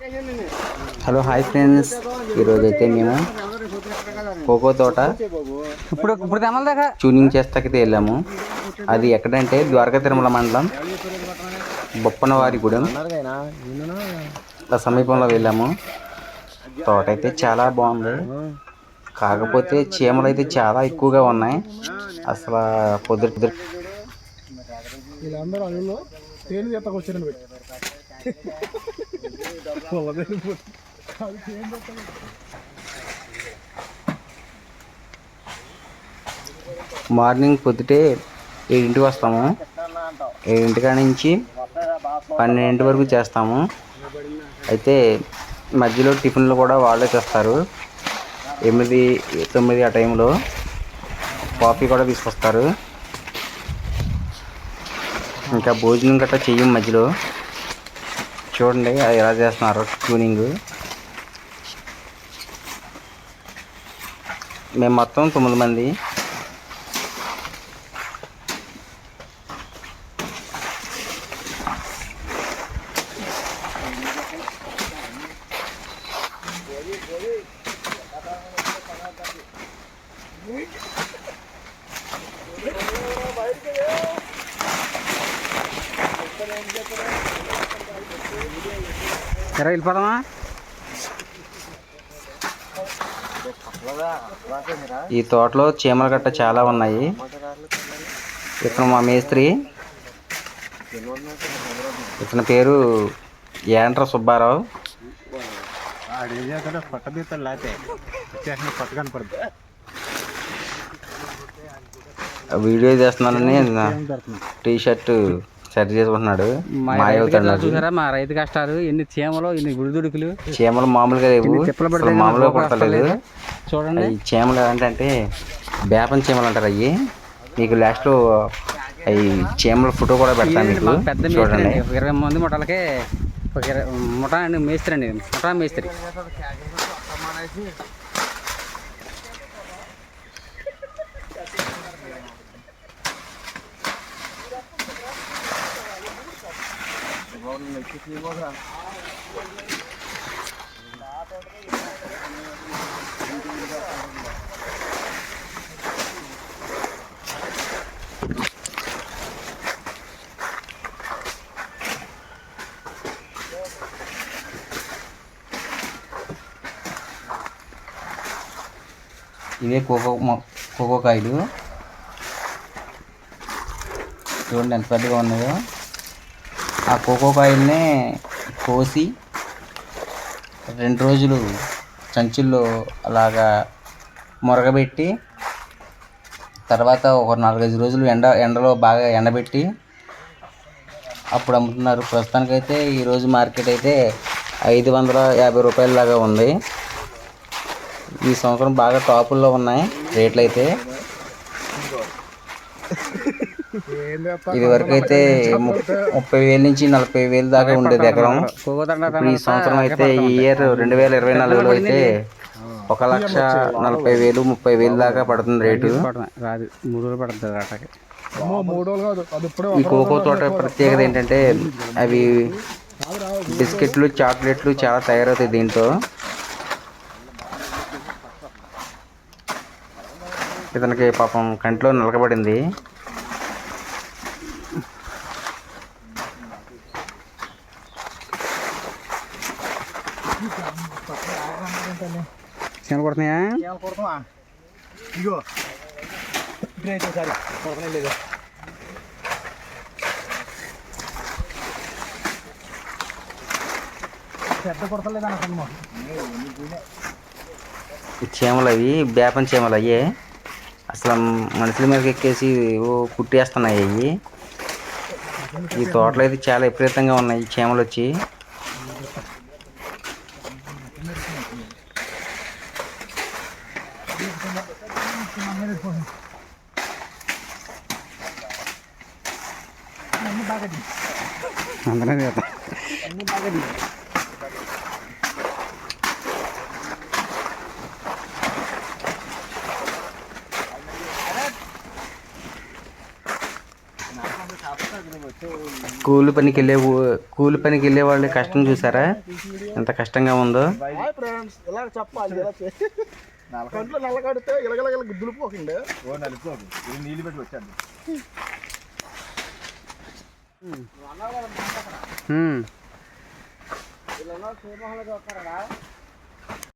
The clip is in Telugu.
హలో హాయ్ ఫ్రెండ్స్, ఈరోజు అయితే మేము కోకో తోట ఇప్పుడు ట్యూనింగ్ చేస్తాకైతే వెళ్ళాము. అది ఎక్కడంటే ద్వారకా తిరుమల మండలం బొప్పనవారిగూడెం సమీపంలో వెళ్ళాము. తోట అయితే చాలా బాగుంది, కాకపోతే చీమలు అయితే చాలా ఎక్కువగా ఉన్నాయి. అసలు పొద్దుట మార్నింగ్ పొద్దుటే 7ంటికి వస్తాము. 7ంటి కాడ నుంచి 12 వరకు చేస్తాము. అయితే మధ్యలో టిఫిన్లు కూడా వాళ్ళే తెస్తారు. 8, 9 ఆ టైంలో కాఫీ కూడా తీసుకొస్తారు. ఇంకా భోజనం గట్రా చెయ్యం మధ్యలో. చూడండి అది ఎలా చేస్తున్నారు ట్యూనింగ్. మేము మొత్తం 9 మంది. వెళ్ళిపోదామా? ఈ తోటలో చీమల గట్ట చాలా ఉన్నాయి. ఇతను మా మేస్త్రి, ఇతని పేరు యాంట్ర సుబ్బారావు. వీడియో చేస్తున్నానని టీ షర్ట్ సెట్ చేసుకుంటున్నాడు. చూసారా మా రైతు కష్టాలు, ఎన్ని చీమలు, ఎన్ని గుడిదుడుకులు. చీమలు మామూలుగా లేవు, మామూలుగా కొట్టలేదు. చూడండి ఈ చీమలు ఏంటంటే బేపం చీమలు అంటారు. అవి మీకు లాస్ట్ లో అవి చీమల ఫోటో కూడా పెడతాను మీకు. పెద్ద చూడండి, 20 మంది ముఠాలకే ముఠా అండి మేస్త్రి అండి, ముఠా మేస్త్రి. ఇవే కోకో కాయలు. చూడండి ఎంత పెద్దగా ఉన్నాయో. ఆ కోకో కాయల్ని కోసి 2 రోజులు సంచుల్లో అలాగా మురగబెట్టి, తర్వాత ఒక 4-5 రోజులు ఎండలో బాగా ఎండబెట్టి అప్పుడు అమ్ముతున్నారు. ప్రస్తుతానికైతే ఈరోజు మార్కెట్ అయితే 550 రూపాయల లాగా ఉంది. ఈ సంవత్సరం బాగా టాపుల్లో ఉన్నాయి రేట్లు అయితే. ఇది వరకు అయితే 30,000 నుంచి 40,000 దాకా ఉండేది ఎకరం. ఈ సంవత్సరం అయితే ఈ ఇయర్ 2024లో అయితే 1,40,000, 30,000 దాకా పడుతుంది రేటు. ఈ కోకో తోట ప్రత్యేకత ఏంటంటే అవి బిస్కెట్లు, చాక్లెట్లు చాలా తయారవుతాయి దీంతో. ఇతనికి పాపం కంట్లో నలకబడింది. చీమలు కొడుతున్నాయా? చీమలు అవి బేపం చీమలు అయ్యే. అసలు మనుషుల మీదకి ఎక్కేసి కుట్టేస్తున్నాయి అవి. ఈ తోటలో అయితే చాలా విపరీతంగా ఉన్నాయి చీమలు వచ్చి. అందరం కూలి పనికి వెళ్ళే వాళ్ళ కష్టం చూసారా, ఎంత కష్టంగా ఉందో. ఫ్రెండ్స్ ఇలా చెప్పాలి, ఇలా చేసి కంట్లో నల్లగడితే ఇలగలగల దులిపోకండి. నీళ్ళు పెట్టి వచ్చాను. ఉమ్. ఇలా చూడమని చూస్తారా